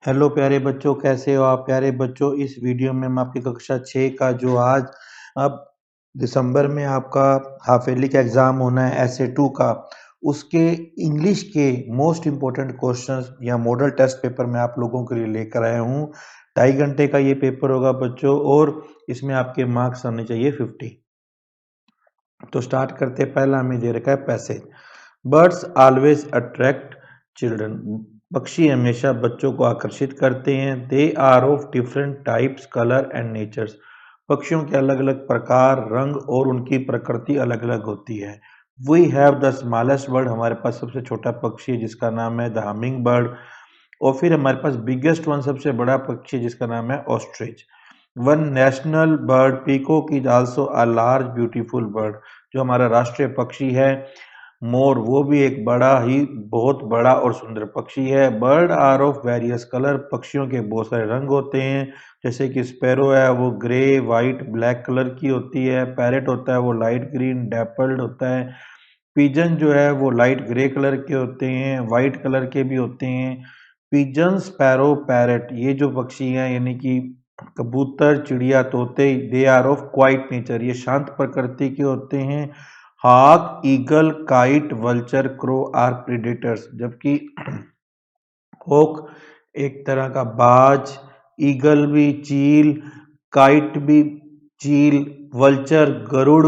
Hello प्यारे बच्चों, कैसे हो आप प्यारे बच्चों। इस वीडियो में मैं आपकी कक्षा 6 का जो आज अब दिसंबर में आपका हाफ ईयरली का एग्ज़ाम होना है एसए 2 का, उसके इंग्लिश के मोस्ट इम्पोर्टेंट क्वेश्चंस या मॉडल टेस्ट पेपर मैं आप लोगों के लिए लेकर आया हूँ। 2.5 घंटे का ये पेपर होगा बच्चों, और इसमें आपके मार्क्स आने चाहिए 50। तो स्टार्ट करते, पहला हमें दे रखा है passage. Birds always attract children. पक्षी हमेशा बच्चों को आकर्षित करते हैं। They are of different types, colour and natures. पक्षियों के अलग अलग प्रकार, रंग और उनकी प्रकृति अलग अलग होती है। We have the smallest bird. हमारे पास सबसे छोटा पक्षी है जिसका नाम है द हमिंग बर्ड। और फिर हमारे पास बिगेस्ट वन, सबसे बड़ा पक्षी जिसका नाम है ostrich. One national bird peacock is also a large beautiful bird. जो हमारा राष्ट्रीय पक्षी है मोर, वो भी एक बहुत बड़ा और सुंदर पक्षी है। Bird are of various colour. पक्षियों के बहुत सारे रंग होते हैं, जैसे कि स्पैरो है वो ग्रे, वाइट, ब्लैक कलर की होती है। पैरेट होता है वो लाइट ग्रीन, डेपर्ड होता है। पिजन जो है वो लाइट ग्रे कलर के होते हैं, वाइट कलर के भी होते हैं। पिजन, स्पैरो, पैरेट, ये जो पक्षी हैं यानी कि कबूतर, चिड़िया, तोते, they are of quiet nature, ये शांत प्रकृति के होते हैं। Hawk, eagle, kite, vulture, crow are predators. जबकि हॉक एक तरह का बाज, ईगल भी चील, काइट भी चील, वल्चर गरुड़,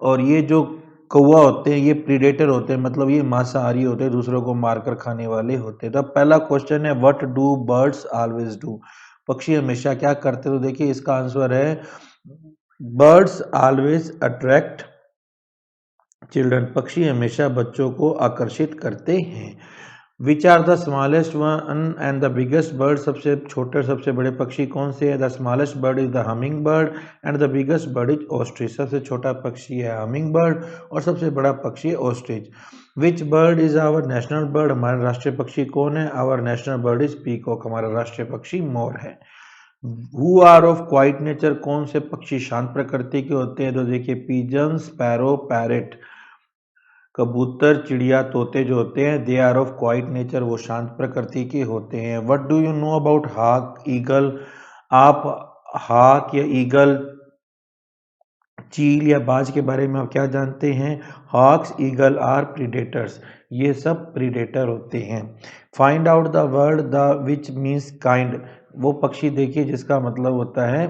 और ये जो कौवा होते हैं ये प्रीडेटर होते हैं, मतलब ये मांसाहारी होते हैं, दूसरों को मारकर खाने वाले होते हैं। तो पहला क्वेश्चन है what do birds always do. पक्षी हमेशा क्या करते हैं? तो देखिए इसका आंसर है बर्ड्स ऑलवेज अट्रैक्ट चिल्ड्रन। पक्षी हमेशा बच्चों को आकर्षित करते हैं। Which are the smallest one and the biggest bird. सबसे छोटे सबसे बड़े पक्षी कौन से हैं? The smallest bird is the hummingbird and the biggest bird is ostrich. सबसे छोटा पक्षी है हमिंग बर्ड और सबसे बड़ा पक्षी है ostrich. Which bird is our national bird. हमारा राष्ट्रीय पक्षी कौन है? Our national bird is peacock. हमारा राष्ट्रीय पक्षी मोर है। Who are of quiet nature. कौन से पक्षी शांत प्रकृति के होते हैं? तो देखिए पिजन, स्पैरो, पैरेट। कबूतर, चिड़िया, तोते जो होते हैं they are of quiet nature, वो शांत प्रकृति के होते हैं। What do you know about hawk, eagle. आप हॉक या ईगल, चील या बाज के बारे में आप क्या जानते हैं? हॉक्स, ईगल आर प्रीडेटर्स, ये सब प्रीडेटर होते हैं। Find out the word the which means kind. वो पक्षी देखिए जिसका मतलब होता है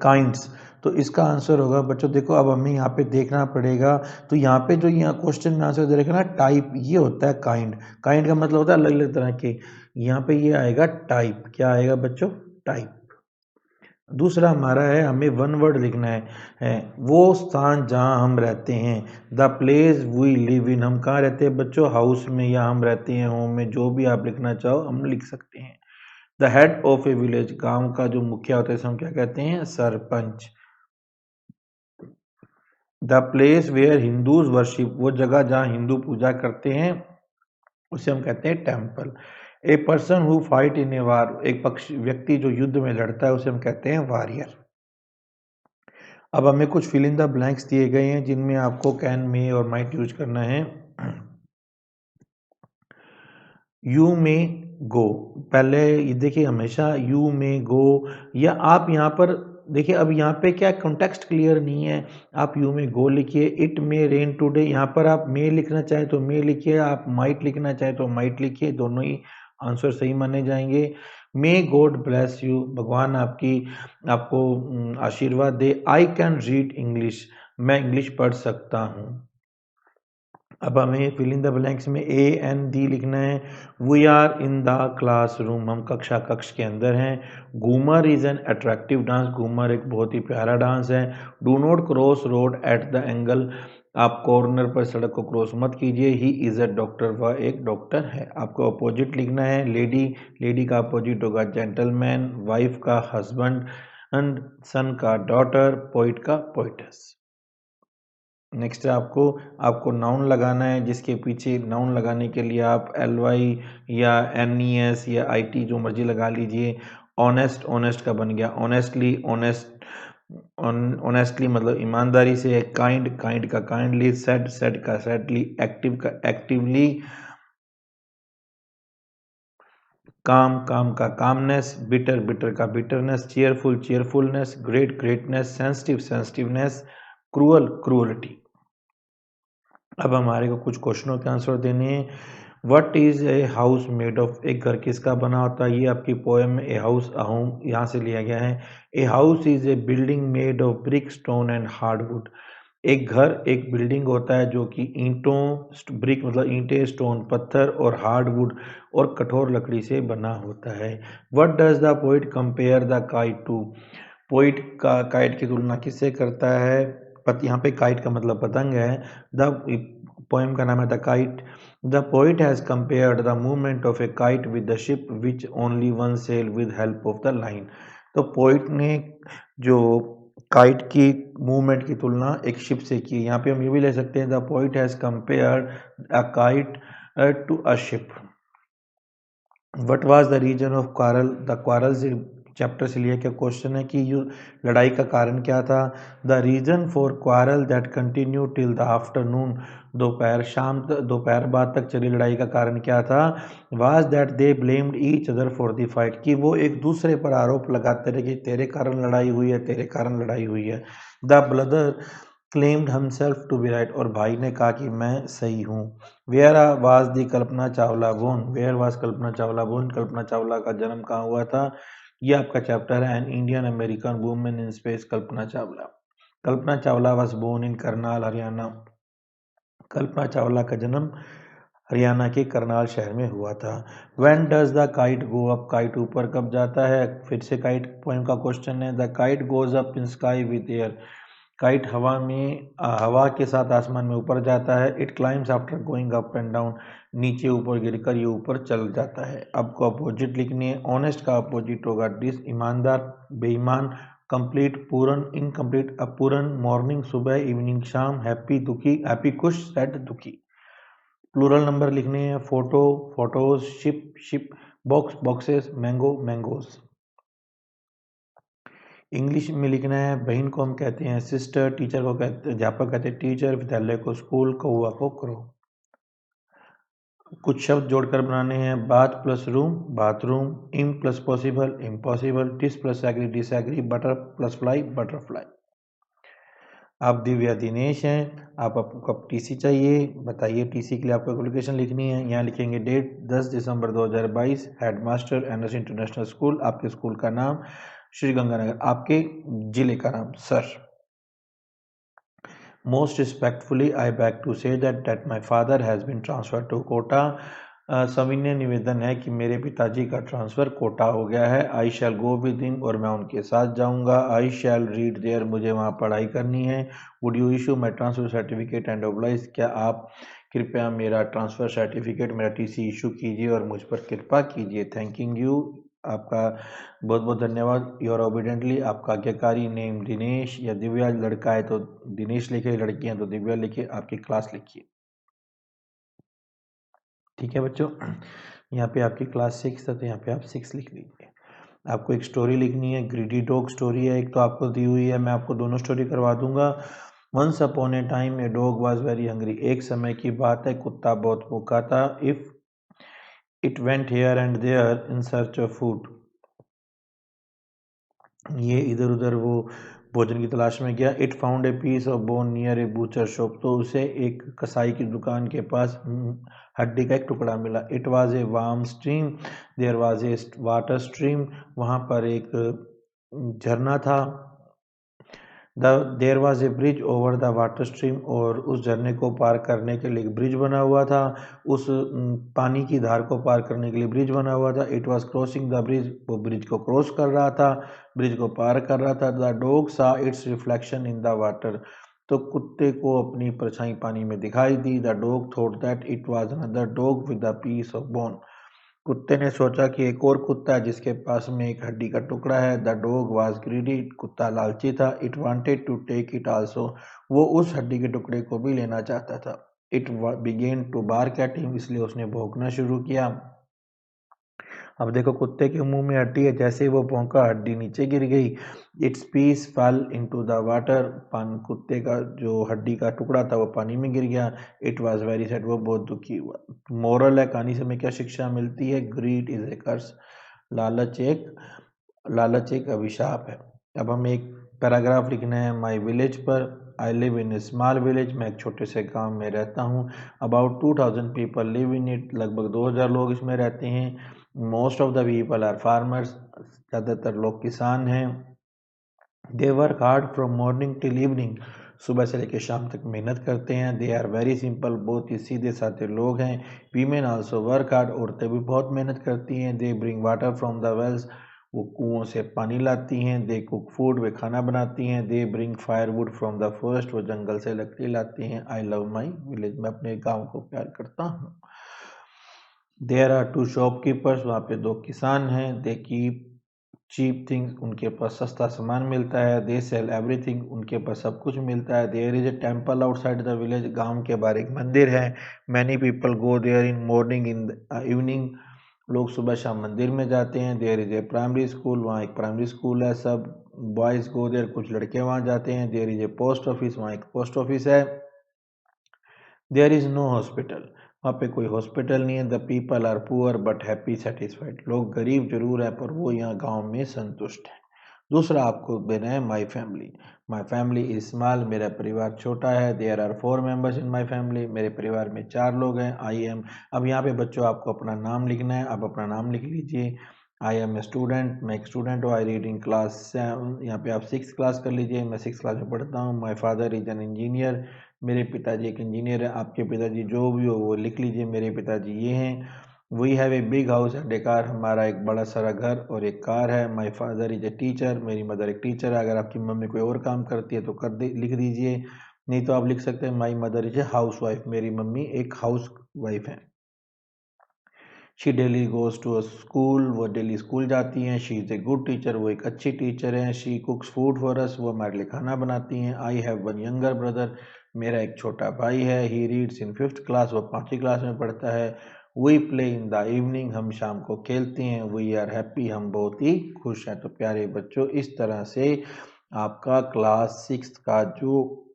काइंड्स। तो इसका आंसर होगा बच्चों, देखो अब हमें यहाँ पे देखना पड़ेगा। तो यहाँ पे जो यहाँ क्वेश्चन में आंसर दे रखा है ना टाइप, ये होता है काइंड। काइंड का मतलब होता है अलग अलग तरह के। यहाँ पे ये आएगा टाइप। क्या आएगा बच्चों? टाइप। दूसरा हमारा है हमें वन वर्ड लिखना है वो स्थान जहाँ हम रहते हैं। The place we live in. हम कहाँ रहते हैं बच्चों? हाउस में, या हम रहते हैं होम में, जो भी आप लिखना चाहो हम लिख सकते हैं। The head of A village. गांव का जो मुखिया होता है इसे हम क्या कहते हैं? Sarpanch. The place where Hindus worship. वो जगह जहाँ हिंदू पूजा करते हैं उसे हम कहते हैं temple. A person who fight in a war. एक पक्ष व्यक्ति जो युद्ध में लड़ता है उसे हम कहते हैं वॉरियर। अब हमें कुछ फिल इन द ब्लैंक्स दिए गए हैं जिनमें आपको कैन, मे और माइट यूज करना है। यू में गो, पहले ये देखिए हमेशा यू में गो, या आप यहाँ पर देखिए अब यहाँ पे क्या कॉन्टेक्स्ट क्लियर नहीं है। आप यू में गो लिखिए। इट मे रेन टुडे, यहाँ पर आप मे लिखना चाहे तो मे लिखिए, आप माइट लिखना चाहे तो माइट लिखिए, दोनों ही आंसर सही माने जाएंगे। मे गॉड ब्लेस यू, भगवान आपको आशीर्वाद दे। आई कैन रीड इंग्लिश, मैं इंग्लिश पढ़ सकता हूँ। अब हमें फिल इन द ब्लैंक्स में ए एन डी लिखना है। We are in the classroom, हम कक्ष के अंदर हैं। Ghoomar is an attractive dance, Ghoomar एक बहुत ही प्यारा डांस है। Do not cross road at the angle, आप कॉर्नर पर सड़क को क्रॉस मत कीजिए। ही इज अ डॉक्टर, वह एक डॉक्टर है। आपको अपोजिट लिखना है लेडी, लेडी का अपोजिट होगा जेंटलमैन, वाइफ का हस्बैंड, एंड सन का डॉटर, पोइट का पोइटस। नेक्स्ट है आपको नाउन लगाना है, जिसके पीछे नाउन लगाने के लिए आप एल वाई या एन ई एस या आई टी जो मर्जी लगा लीजिए। ऑनेस्ट, ऑनेस्ट का बन गया ऑनेस्टली, ऑनेस्ट, ऑनेस्टली मतलब ईमानदारी से। काइंड, काइंड का काइंडली, सेड, सेड का सेडली, एक्टिव का एक्टिवली, काम काम का कामनेस, बिटर बिटर का bitterness, cheerful cheerfulness, great greatness, sensitive sensitiveness, cruel cruelty. अब हमारे को कुछ क्वेश्चनों के आंसर देने हैं। What is a house made of? एक घर किसका बना होता है? ये आपकी पोएम में ए हाउस अ होम यहाँ से लिया गया है। A house is a building made of brick stone and hardwood. एक घर एक बिल्डिंग होता है जो कि ईंटों, ब्रिक मतलब ईंटें, स्टोन पत्थर और हार्डवुड और कठोर लकड़ी से बना होता है। What does the poet compare the kite to? Poet का काइट की तुलना किससे करता है? यहाँ पे काइट का मतलब पतंग है। द पोएम का नाम है the kite. The poet has compared the movement of a kite with the ship which only one sail with help of the line. तो पोइट ने जो काइट की मूवमेंट की तुलना एक शिप से की। यहाँ पे हम ये भी ले सकते हैं the poet has compared a kite to a ship. What was the reason of quarrel? The quarrel से चैप्टर से लिया क्या क्वेश्चन है कि लड़ाई का कारण क्या था? The reason for quarrel that continue till the afternoon. दोपहर बाद तक चली लड़ाई का कारण क्या था? Was that they blamed each other for the fight. कि वो एक दूसरे पर आरोप लगाते रहे कि तेरे कारण लड़ाई हुई है, तेरे कारण लड़ाई हुई है। The brother claimed himself to be right. और भाई ने कहा कि मैं सही हूँ। Where was the Kalpana Chawla born? Where was Kalpana Chawla born? Kalpana Chawla का जन्म कहाँ हुआ था? ये आपका चैप्टर है an Indian American women in space, Kalpana Chawla. Kalpana Chawla was born in Karnal Haryana. Kalpana Chawla का जन्म हरियाणा के करनाल शहर में हुआ था। When does the kite go up? Kite ऊपर कब जाता है? फिर से काइट पोएम का क्वेश्चन है। The kite goes up in sky with air. Kite हवा के साथ आसमान में ऊपर जाता है। It climbs after going up and down. नीचे ऊपर गिरकर ये ऊपर चल जाता है। आपको अपोजिट लिखनी है। ऑनेस्ट का अपोजिट होगा डिस, ईमानदार बेईमान, कंप्लीट पूर्ण इनकम्प्लीट, अपूर्ण मॉर्निंग सुबह, इवनिंग शाम, हैप्पी दुखी, हैप्पी खुश, सैड दुखी। प्लूरल नंबर लिखने हैं। Photo photos, ship ship, box boxes, mango mangoes. English में लिखना है। बहन को हम कहते हैं सिस्टर, टीचर को कहते हैं, अध्यापक कहते हैं टीचर, विद्यालय को स्कूल, कौवा को क्रो। कुछ शब्द जोड़कर बनाने हैं। Bath plus room bathroom, im plus possible impossible, dis plus agree disagree, butter plus fly butterfly. आप दिव्या दिनेश हैं। आपको कब टीसी चाहिए बताइए। टीसी के लिए आपको एप्लीकेशन लिखनी है। यहाँ लिखेंगे डेट 10 दिसंबर 2022, हेडमास्टर एनएस इंटरनेशनल स्कूल, आपके स्कूल का नाम श्री गंगानगर, आपके जिले का नाम sir. Most respectfully, I beg to say that my father has been transferred to Kota. सविनय निवेदन है कि मेरे पिताजी का ट्रांसफ़र कोटा हो गया है। आई शैल गो विद हिम, और मैं उनके साथ जाऊंगा। आई शैल रीड देयर, मुझे वहाँ पढ़ाई करनी है। Would you issue my transfer certificate and oblige, क्या आप कृपया मेरा ट्रांसफ़र सर्टिफिकेट, मेरा टीसी इशू कीजिए और मुझ पर कृपा कीजिए। थैंकिंग यू, आपका बहुत बहुत धन्यवाद। योर ओबीडेंटली, आपका आज्ञाकारी। नेम दिनेश या दिव्या, लड़का है तो दिनेश लिखे, लड़की है तो दिव्या लिखे, आपकी क्लास लिखिए। ठीक है बच्चों, यहाँ पे आपकी क्लास 6 है तो यहाँ पे आप 6 लिख लीजिए। आपको एक स्टोरी लिखनी है। ग्रीडी डॉग स्टोरी है एक, तो आपको दी हुई है। मैं आपको दोनों स्टोरी करवा दूंगा। Once upon a time a dog was very hungry. एक समय की बात है, कुत्ता बहुत भूखा था। If it went here and there in search of food. ये इधर उधर वो भोजन की तलाश में गया। It found a piece of bone near a butcher shop. तो उसे एक कसाई की दुकान के पास हड्डी का एक टुकड़ा मिला। It was a warm stream, there was a water stream. वहाँ पर एक झरना था। There was a bridge over the water stream. और उस झरने को पार करने के लिए एक ब्रिज बना हुआ था। उस पानी की धार को पार करने के लिए ब्रिज बना हुआ था। It was crossing the bridge, वो ब्रिज को क्रॉस कर रहा था, ब्रिज को पार कर रहा था। The dog saw its reflection in the water. तो कुत्ते को अपनी परछाई पानी में दिखाई दी। The dog thought that it was another dog with a piece of bone. कुत्ते ने सोचा कि एक और कुत्ता है जिसके पास में एक हड्डी का टुकड़ा है। द डॉग वाज ग्रीडी, कुत्ता लालची था। It wanted to take it also, वो उस हड्डी के टुकड़े को भी लेना चाहता था। It began to bark at him, इसलिए उसने भौंकना शुरू किया। अब देखो कुत्ते के मुंह में हड्डी है, जैसे ही वो भौंका हड्डी नीचे गिर गई। Its piece fall into the water, कुत्ते का जो हड्डी का टुकड़ा था वो पानी में गिर गया। इट वाज वेरी सैड, वो बहुत दुखी हुआ। मोरल है कहानी से हमें क्या शिक्षा मिलती है? ग्रीड इज ए कर्स, लालच एक अभिशाप है। अब हम एक पैराग्राफ लिखना है माई विलेज पर। I live in a small village, मैं एक छोटे से गांव में रहता हूँ। About 2000 people live in it, लगभग 2000 लोग इसमें रहते हैं। Most of the people are farmers, ज़्यादातर लोग किसान हैं। They work hard from morning till evening, सुबह से लेकर शाम तक मेहनत करते हैं। दे आर वेरी सिंपल, बहुत ही सीधे साधे लोग हैं। वीमेन आल्सो वर्क हार्ड, औरतें भी बहुत मेहनत करती हैं। They bring water from the wells, वो कुओं से पानी लाती हैं। दे कुक फूड, वे खाना बनाती हैं। They bring firewood from the forest, वो जंगल से लकड़ी लाती हैं। आई लव माई विलेज, मैं अपने गाँव को प्यार करता हूँ। देयर आर टू शॉपकीपर्स, वहाँ पे दो किसान हैं। दे कीप चीप थिंग्स, उनके पास सस्ता सामान मिलता है। दे सेल एवरीथिंग, उनके पास सब कुछ मिलता है। There is a temple outside the village, गांव के बाहर एक मंदिर है। Many people go there in morning in evening, लोग सुबह शाम मंदिर में जाते हैं। There is a primary school, वहाँ एक प्राइमरी स्कूल है। सब बॉयज गो देयर, कुछ लड़के वहाँ जाते हैं। There is a post office, वहाँ एक पोस्ट ऑफिस है। देयर इज नो हॉस्पिटल, वहाँ पे कोई हॉस्पिटल नहीं है। The people are poor but happy satisfied, लोग गरीब जरूर हैं पर वो यहाँ गांव में संतुष्ट हैं। दूसरा आपको देना है माई फैमिली इज स्मॉल, मेरा परिवार छोटा है। There are 4 members in my family, मेरे परिवार में 4 लोग हैं। आई एम, अब यहाँ पे बच्चों आपको अपना नाम लिखना है, आप अपना नाम लिख लीजिए। आई एम ए स्टूडेंट, मैं एक स्टूडेंट हूँ। आई रीड इन क्लास 7, यहाँ पे आप 6 क्लास कर लीजिए, मैं 6 क्लास में पढ़ता हूँ। माई फादर इज एन इंजीनियर, मेरे पिताजी एक इंजीनियर है। आपके पिताजी जो भी हो वो लिख लीजिए, मेरे पिताजी ये हैं। We have a big house and a car, हमारा एक बड़ा सारा घर और एक कार है। My father is a teacher, मेरी मदर एक टीचर है। अगर आपकी मम्मी कोई और काम करती है तो लिख दीजिए, नहीं तो आप लिख सकते हैं my mother is a housewife, मेरी मम्मी एक हाउस वाइफ है। She daily goes to a school, वो डेली स्कूल जाती हैं। She is a good teacher, वो एक अच्छी टीचर हैं। She cooks food for us, वो हमारे लिए खाना बनाती हैं। I have one younger brother, मेरा एक छोटा भाई है। He reads in 5th class, वो 5वीं क्लास में पढ़ता है। We play in the evening, हम शाम को खेलते हैं। वी आर हैप्पी, हम बहुत ही खुश हैं। तो प्यारे बच्चों, इस तरह से आपका क्लास 6 का जो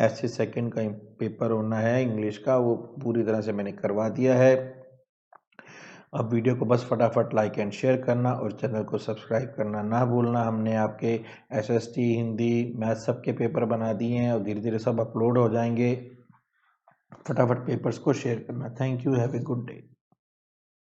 ऐसे सेकंड का पेपर होना है इंग्लिश का, वो पूरी तरह से मैंने करवा दिया है। अब वीडियो को बस फटाफट लाइक एंड शेयर करना और चैनल को सब्सक्राइब करना ना भूलना। हमने आपके एसएसटी, हिंदी, मैथ सब के पेपर बना दिए हैं और धीरे धीरे सब अपलोड हो जाएंगे। फटाफट पेपर्स को शेयर करना। Thank you, have a good day.